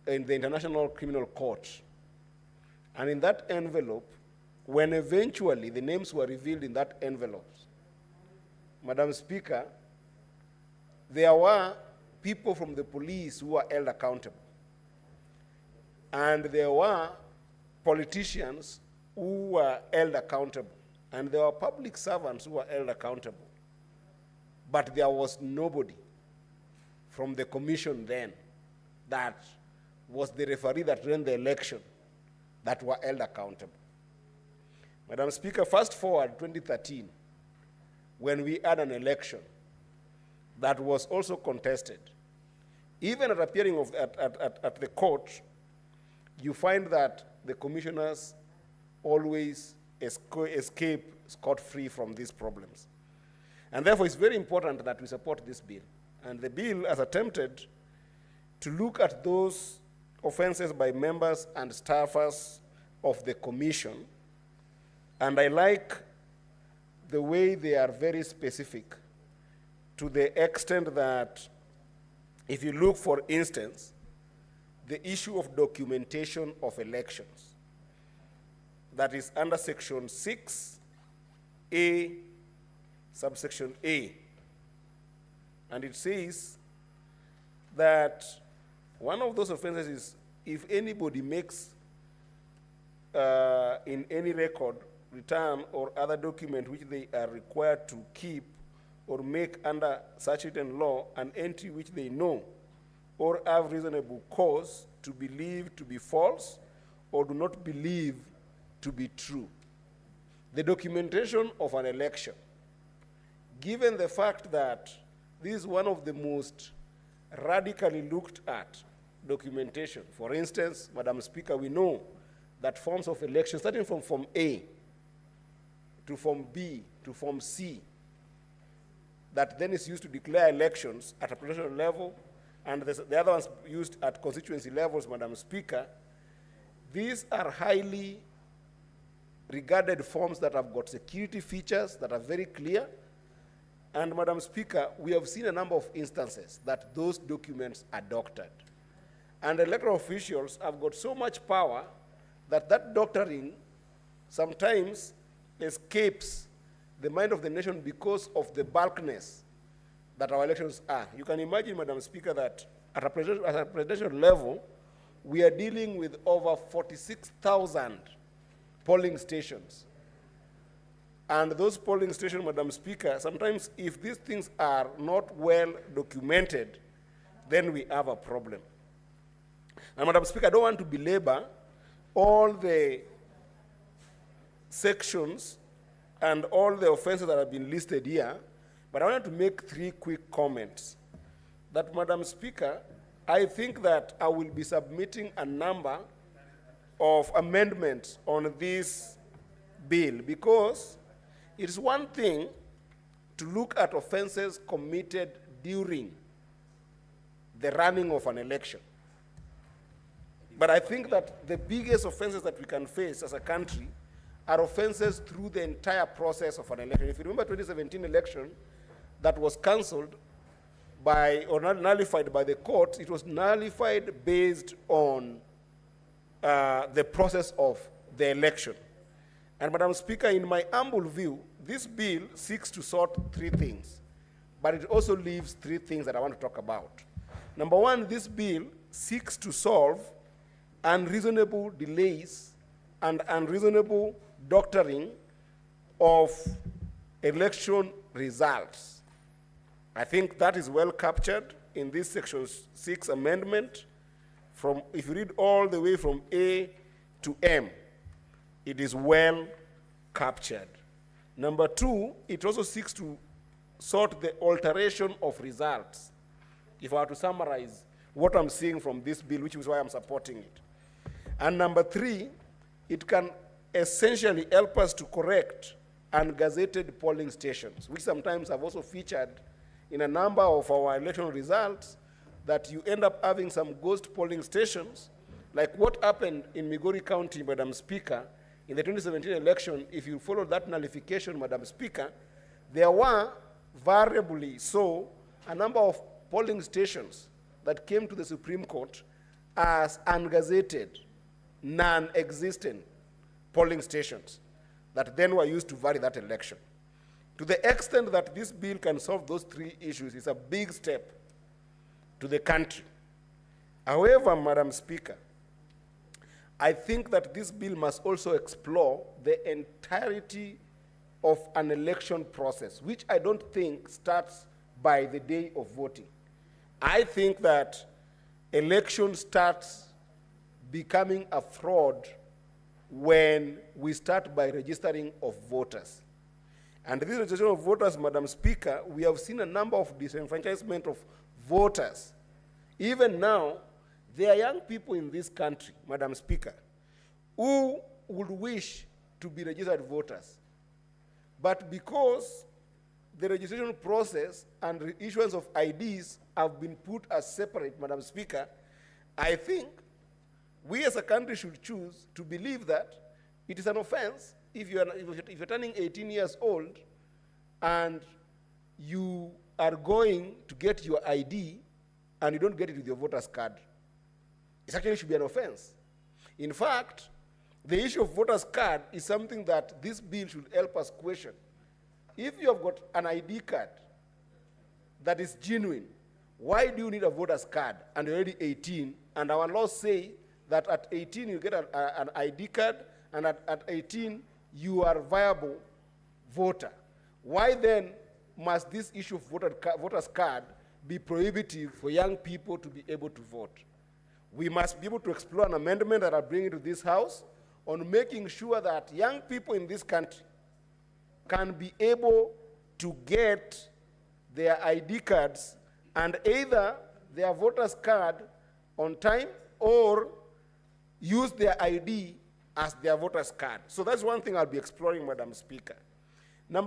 in the International Criminal Court. And in that envelope, when eventually the names were revealed in that envelope, Madam Speaker, there were people from the police who were held accountable. And there were politicians who were held accountable. And there were public servants who were held accountable. But there was nobody from the commission then that was the referee that ran the election that were held accountable. Madam Speaker, fast forward 2013, when we had an election that was also contested. Even at appearing at the court, you find that the commissioners always escape scot-free from these problems. And therefore, it's very important that we support this bill. And the bill has attempted to look at those offenses by members and staffers of the commission. And I like the way they are very specific, to the extent that if you look, for instance, the issue of documentation of elections, that is under section 6A, subsection A. And it says that one of those offenses is if anybody makes in any record, return, or other document which they are required to keep or make under such written law an entry which they know or have reasonable cause to believe to be false or do not believe to be true. The documentation of an election, given the fact that this is one of the most radically looked at documentation. For instance, Madam Speaker, we know that forms of election, starting from Form A to Form B to Form C, that then is used to declare elections at a provincial level, and the other ones used at constituency levels, Madam Speaker. These are highly regarded forms that have got security features that are very clear. And Madam Speaker, we have seen a number of instances that those documents are doctored. And electoral officials have got so much power that that doctoring sometimes escapes the mind of the nation because of the bulkness that our elections are. You can imagine, Madam Speaker, that at a presidential level, we are dealing with over 46,000 polling stations. And those polling stations, Madam Speaker, sometimes if these things are not well documented, then we have a problem. And Madam Speaker, I don't want to belabor all the sections and all the offenses that have been listed here, but I wanted to make 3 quick comments. That, Madam Speaker, I think that I will be submitting a number of amendments on this bill, because it is one thing to look at offenses committed during the running of an election. But I think that the biggest offenses that we can face as a country are offenses through the entire process of an election. If you remember 2017 election that was cancelled by, or nullified by the court, it was nullified based on the process of the election. And Madam Speaker, in my humble view, this bill seeks to sort 3 things, but it also leaves 3 things that I want to talk about. Number 1, this bill seeks to solve unreasonable delays and unreasonable doctoring of election results. I think that is well captured in this Section 6 amendment. From, if you read all the way from A to M, it is well captured. Number 2, it also seeks to sort the alteration of results. If I were to summarize what I'm seeing from this bill, which is why I'm supporting it. And number 3, it can essentially help us to correct ungazetted polling stations, which sometimes have also featured in a number of our election results, that you end up having some ghost polling stations, like what happened in Migori County, Madam Speaker, in the 2017 election. If you follow that nullification, Madam Speaker, there were variably so a number of polling stations that came to the Supreme Court as ungazetted, non-existent polling stations that then were used to vary that election. To the extent that this bill can solve those three issues, it's a big step to the country. However, Madam Speaker, I think that this bill must also explore the entirety of an election process, which I don't think starts by the day of voting. I think that election starts becoming a fraud when we start by registering of voters. And this registration of voters, Madam Speaker, we have seen a number of disenfranchisement of voters. Even now, there are young people in this country, Madam Speaker, who would wish to be registered voters. But because the registration process and the issuance of IDs have been put as separate, Madam Speaker, I think we as a country should choose to believe that it is an offense if you're turning 18 years old and you are going to get your ID and you don't get it with your voter's card. It actually should be an offense. In fact, the issue of voter's card is something that this bill should help us question. If you have got an ID card that is genuine, why do you need a voter's card and you're already 18? And our laws say that at 18 you get an ID card, and at 18 you are a viable voter. Why then must this issue of voter's card be prohibitive for young people to be able to vote? We must be able to explore an amendment that I'll bring into this House on making sure that young people in this country can be able to get their ID cards and either their voter's card on time or use their ID as their voter's card. So that's one thing I'll be exploring, Madam Speaker. Number